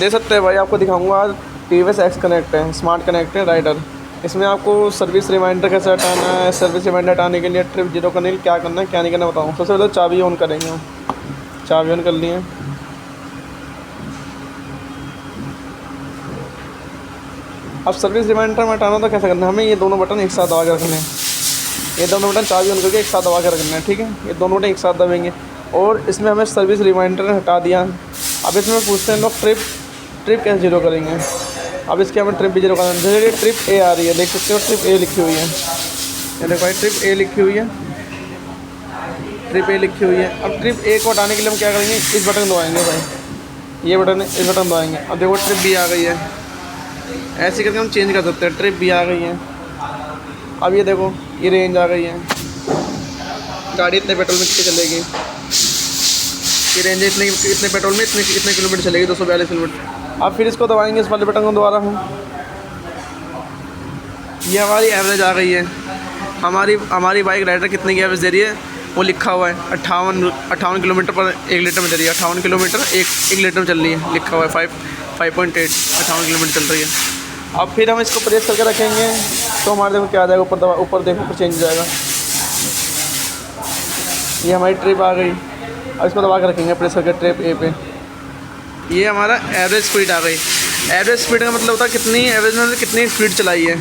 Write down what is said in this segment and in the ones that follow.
दे सकते हैं भाई। आपको दिखाऊंगा आज टीवीएस एक्स कनेक्ट है, स्मार्ट कनेक्ट है राइडर। इसमें आपको सर्विस रिमाइंडर कैसे हटाना है, सर्विस रिमाइंडर हटाने के लिए ट्रिप जीरो करने के लिए क्या करना है क्या नहीं करना बताऊँ। सबसे पहले चाबी ऑन करेंगे हम। चाबी ऑन कर लिए। अब सर्विस रिमाइंडर में हटाना तो कैसे करना है, हमें ये दोनों बटन एक साथ दबा के रखने हैं। ये दोनों बटन चाबी ऑन करके एक साथ दबा के रखना है, ठीक है। ये दोनों बटन एक साथ दबेंगे और इसमें हमें सर्विस रिमाइंडर हटा दिया। अब इसमें पूछते हैं लोग ट्रिप कैसे जीरो करेंगे। अब इसके हमें ट्रिप भी जीरो करना है। जैसे ट्रिप ए आ रही है, देख सकते हो ट्रिप ए लिखी हुई है। ये देखो भाई ट्रिप ए लिखी हुई है, ट्रिप ए लिखी हुई है। अब ट्रिप ए को हटाने के लिए हम क्या करेंगे, इस बटन दबाएंगे भाई, ये बटन है, इस बटन दबाएंगे। अब देखो ट्रिप भी आ गई है। ऐसे करके हम चेंज कर सकते हैं। ट्रिप भी आ गई है। अब ये देखो ये रेंज आ गई है, गाड़ी इतने पेट्रोल में कितनी चलेगी, ये रेंज इतने पेट्रोल में इतने किलोमीटर चलेगी, 242 किलोमीटर। अब फिर इसको दबाएंगे, इस वाले बटन को दोबारा हम। ये हमारी एवरेज आ गई है। हमारी बाइक राइडर कितने की एवरेज दे रही है वो लिखा हुआ है, 58 किलोमीटर पर 1 लीटर में दे रही है। 58 किलोमीटर एक लीटर में चल रही है, लिखा हुआ है 5.8, 58 किलोमीटर चल रही है। अब फिर हम इसको प्रेस करके रखेंगे तो हमारे देखो क्या आ जाएगा, ऊपर देखो ऊपर चेंज हो जाएगा। ये हमारी ट्रिप आ गई। अब इसको दबा के रखेंगे प्रेस करके ट्रिप ए पे। ये हमारा एवरेज स्पीड आ गई। एवरेज स्पीड का मतलब होता है कितनी एवरेज में कितनी स्पीड चलाई है।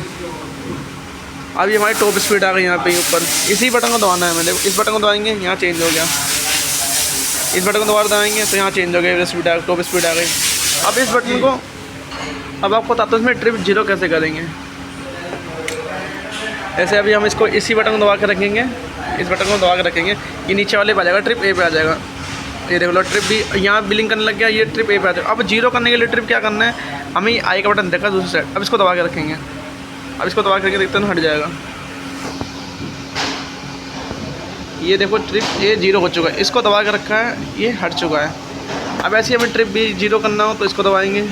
अब ये हमारी टॉप स्पीड आ गई यहाँ पे ऊपर। इसी बटन को दबाना है मैंने, इस बटन को दबाएंगे यहाँ चेंज हो गया। इस बटन को दोबारा दबाएंगे तो यहाँ चेंज हो गया, एवरेज स्पीड आ गई, टॉप स्पीड आ गई। अब इस बटन को, अब आपको बताता हूँ इसमें ट्रिप जीरो कैसे करेंगे। ऐसे अभी हम इसको इसी बटन को दबा के रखेंगे, इस बटन को दबा के रखेंगे, ये नीचे वाले पे आ जाएगा, ट्रिप ए पे आ जाएगा। ये देख लो ट्रिप भी यहाँ बिलिंग करने लग गया, ये ट्रिप ए पे आ जाएगा। अब जीरो करने के लिए ट्रिप क्या करना है, हमें आई का बटन देखा दूसरी साइड। अब इसको दबा के रखेंगे, अब इसको दबा करके देखते हैं हट जाएगा। ये देखो ट्रिप ए जीरो हो चुका है, इसको दबा के रखा है, ये हट चुका है। अब ऐसे हमें ट्रिप भी जीरो करना हो तो इसको दबाएंगे,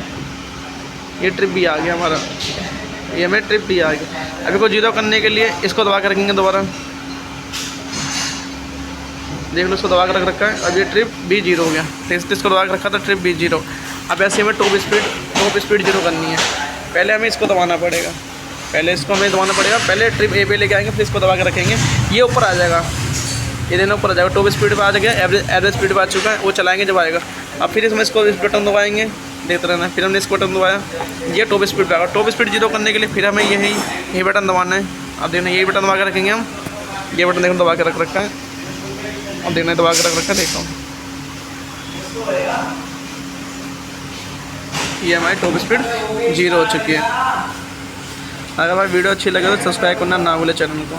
ये ट्रिप भी आ गया हमारा, ये हमें ट्रिप भी आ गया। अभी को जीरो करने के लिए इसको दबा के रखेंगे दोबारा, देख लो इसको दबा के रख रखा है। अब ये ट्रिप भी जीरो हो गया, इसको दबा के रखा था, ट्रिप भी जीरो। अब ऐसे हमें टॉप स्पीड जीरो करनी है। पहले हमें इसको दबाना पड़ेगा, पहले ट्रिप ए पे लेके आएंगे, फिर इसको दबा के रखेंगे, ये ऊपर आ जाएगा, ये दोनों ऊपर आ जाएगा। टॉप स्पीड पर आ जाएगा, एवरेज स्पीड पर आ चुका है, वो चलाएंगे जब आएगा। अब फिर इसमें इसको इस बटन दबाएंगे, देखते रहना। फिर हमने इसको बटन दबाया, ये टॉप स्पीड पे आएगा। टॉप स्पीड जीरो करने के लिए फिर हमें यही बटन दबाना है। अब देखना यही बटन दबा के रखेंगे हम, ये बटन देखो दबा के रख रखा है। अब देखना दबा के रख रखा है, देखता हूँ ये हमारी टॉप स्पीड जीरो हो चुकी है। अगर भाई वीडियो अच्छी लगे तो सब्सक्राइब करना ना भूले चैनल को।